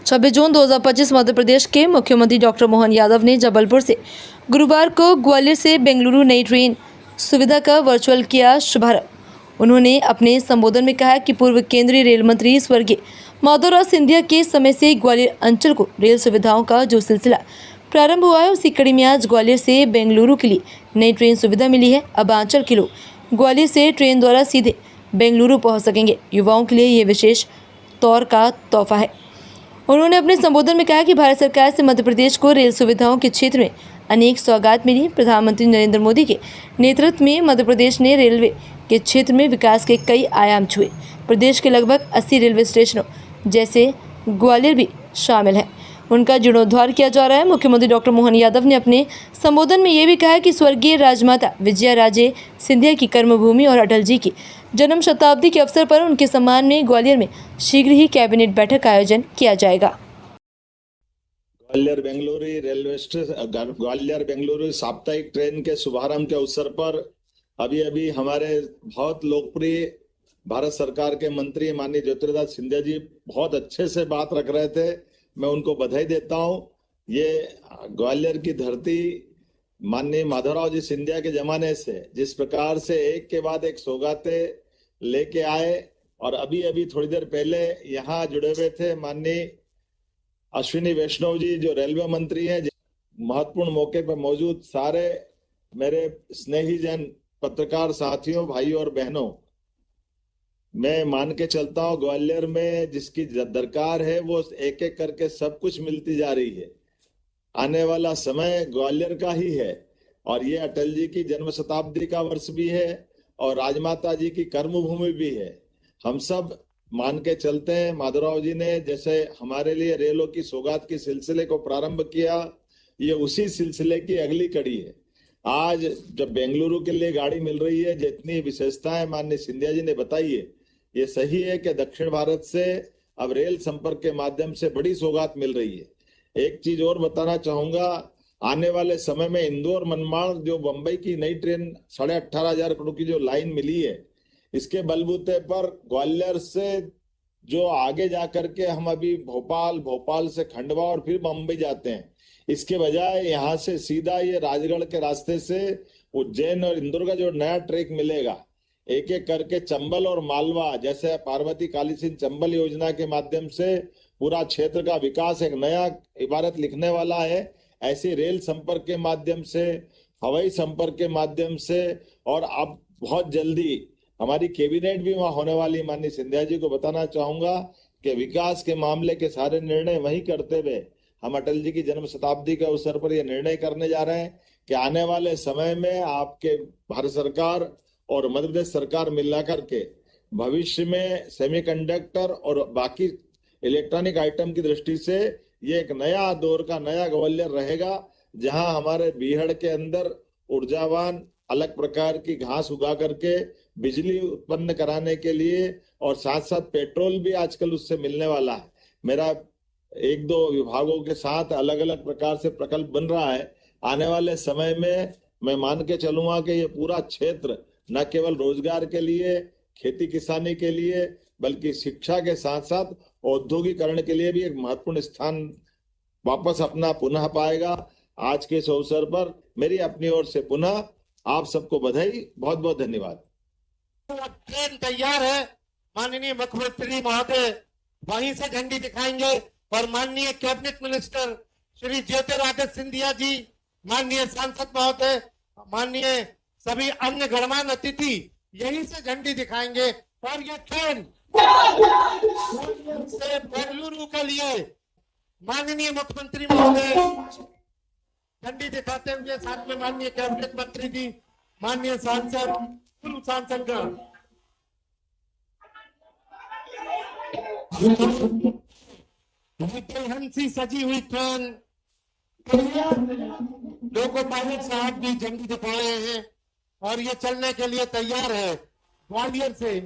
26 जून 2025 मध्य प्रदेश के मुख्यमंत्री डॉक्टर मोहन यादव ने जबलपुर से गुरुवार को ग्वालियर से बेंगलुरु नई ट्रेन सुविधा का वर्चुअल किया शुभारंभ। उन्होंने अपने संबोधन में कहा कि पूर्व केंद्रीय रेल मंत्री स्वर्गीय माधवराव सिंधिया के समय से ग्वालियर अंचल को रेल सुविधाओं का जो सिलसिला प्रारंभ हुआ है, उसी कड़ी में आज ग्वालियर से बेंगलुरु के लिए नई ट्रेन सुविधा मिली है। अब अंचल के लोग ग्वालियर से ट्रेन द्वारा सीधे बेंगलुरु पहुंच सकेंगे। युवाओं के लिए ये विशेष तौर का तोहफा है। उन्होंने अपने संबोधन में कहा कि भारत सरकार से मध्य प्रदेश को रेल सुविधाओं के क्षेत्र में अनेक सौगात मिली। प्रधानमंत्री नरेंद्र मोदी के नेतृत्व में मध्य प्रदेश ने रेलवे के क्षेत्र में विकास के कई आयाम छुए। प्रदेश के लगभग 80 रेलवे स्टेशनों जैसे ग्वालियर भी शामिल है, उनका जीर्णोद्धार किया जा रहा है। मुख्यमंत्री डॉक्टर मोहन यादव ने अपने संबोधन में ये भी कहा कि स्वर्गीय राजमाता विजया राजे सिंधिया की कर्मभूमि और अटल जी की जन्म शताब्दी के अवसर पर उनके सम्मान में ग्वालियर में शीघ्र ही कैबिनेट बैठक का आयोजन किया जाएगा। ग्वालियर बेंगलुरु साप्ताहिक ट्रेन के शुभारंभ के अवसर पर अभी हमारे बहुत लोकप्रिय भारत सरकार के मंत्री माननीय ज्योतिरादित्य सिंधिया जी बहुत अच्छे से बात रख रहे थे। मैं उनको बधाई देता हूं। ये ग्वालियर की धरती माननीय माधवराव जी सिंधिया के जमाने से जिस प्रकार से एक के बाद एक सौगातें लेके आए और अभी थोड़ी देर पहले यहाँ जुड़े हुए थे माननीय अश्विनी वैष्णव जी जो रेलवे मंत्री हैं। महत्वपूर्ण मौके पर मौजूद सारे मेरे स्नेही जन पत्रकार साथियों, भाइयों और बहनों, मैं मान के चलता हूँ ग्वालियर में जिसकी दरकार है वो एक एक करके सब कुछ मिलती जा रही है। आने वाला समय ग्वालियर का ही है और ये अटल जी की जन्म शताब्दी का वर्ष भी है और राजमाता जी की कर्मभूमि भी है। हम सब मान के चलते हैं माधवराव जी ने जैसे हमारे लिए रेलों की सौगात के सिलसिले को प्रारंभ किया, ये उसी सिलसिले की अगली कड़ी है। आज जब बेंगलुरु के लिए गाड़ी मिल रही है, जितनी विशेषताएं माननीय सिंधिया जी ने बताई है, ये सही है कि दक्षिण भारत से अब रेल संपर्क के माध्यम से बड़ी सौगात मिल रही है। एक चीज और बताना चाहूंगा, आने वाले समय में इंदौर मनमाड़ जो बंबई की नई ट्रेन 18,500 करोड़ की जो लाइन मिली है, इसके बलबूते पर ग्वालियर से जो आगे जा करके हम अभी भोपाल से खंडवा और फिर बंबई जाते हैं, इसके बजाय यहाँ से सीधा ये राजगढ़ के रास्ते से उज्जैन और इंदौर का जो नया ट्रैक मिलेगा, एक एक करके चंबल और मालवा जैसे पार्वती काली सिंह चंबल योजना के माध्यम से पूरा क्षेत्र का विकास एक नया इबारत लिखने वाला है। ऐसे रेल संपर्क के माध्यम से, हवाई संपर्क के माध्यम से और अब बहुत जल्दी हमारी कैबिनेट भी वहां होने वाली। माननीय सिंधिया जी को बताना चाहूंगा कि विकास के मामले के सारे निर्णय वहीं करते हुए हम अटल जी की जन्म शताब्दी के अवसर पर यह निर्णय करने जा रहे हैं कि आने वाले समय में आपके भारत सरकार और मध्य प्रदेश सरकार मिला करके भविष्य में सेमीकंडक्टर और बाकी इलेक्ट्रॉनिक आइटम की दृष्टि से ये एक नया दौर का नया ग्वालियर रहेगा, जहां हमारे बीहड़ के अंदर ऊर्जावान अलग प्रकार की घास उगा करके बिजली उत्पन्न कराने के लिए और साथ साथ पेट्रोल भी आजकल उससे मिलने वाला है। मेरा 1-2 विभागों के साथ अलग अलग प्रकार से प्रकल्प बन रहा है। आने वाले समय में मैं मान के चलूंगा कि ये पूरा क्षेत्र न केवल रोजगार के लिए, खेती किसानी के लिए, बल्कि शिक्षा के साथ साथ औद्योगिकरण के लिए भी एक महत्वपूर्ण स्थान वापस अपना पुनः पाएगा। आज के इस अवसर पर मेरी अपनी ओर से पुनः आप सबको बधाई, बहुत बहुत धन्यवाद। ट्रेन तैयार है, माननीय मुख्यमंत्री महोदय वहीं से झंडी दिखाएंगे और माननीय कैबिनेट मिनिस्टर श्री ज्योतिरादित्य सिंधिया जी, माननीय सांसद महोदय, माननीय सभी अन्य गणमान्य अतिथि यहीं से झंडी दिखाएंगे और ये ट्रेन से बेंगलुरु के लिए माननीय मुख्यमंत्री महोदय झंडी दिखाते हुए साथ में माननीय कैबिनेट मंत्री जी, माननीय सांसद, पूर्व सांसद गण, हंसी सजी हुई ट्रेन लोको पायलट साहब भी झंडी दिखा रहे हैं और ये चलने के लिए तैयार है। ग्वालियर से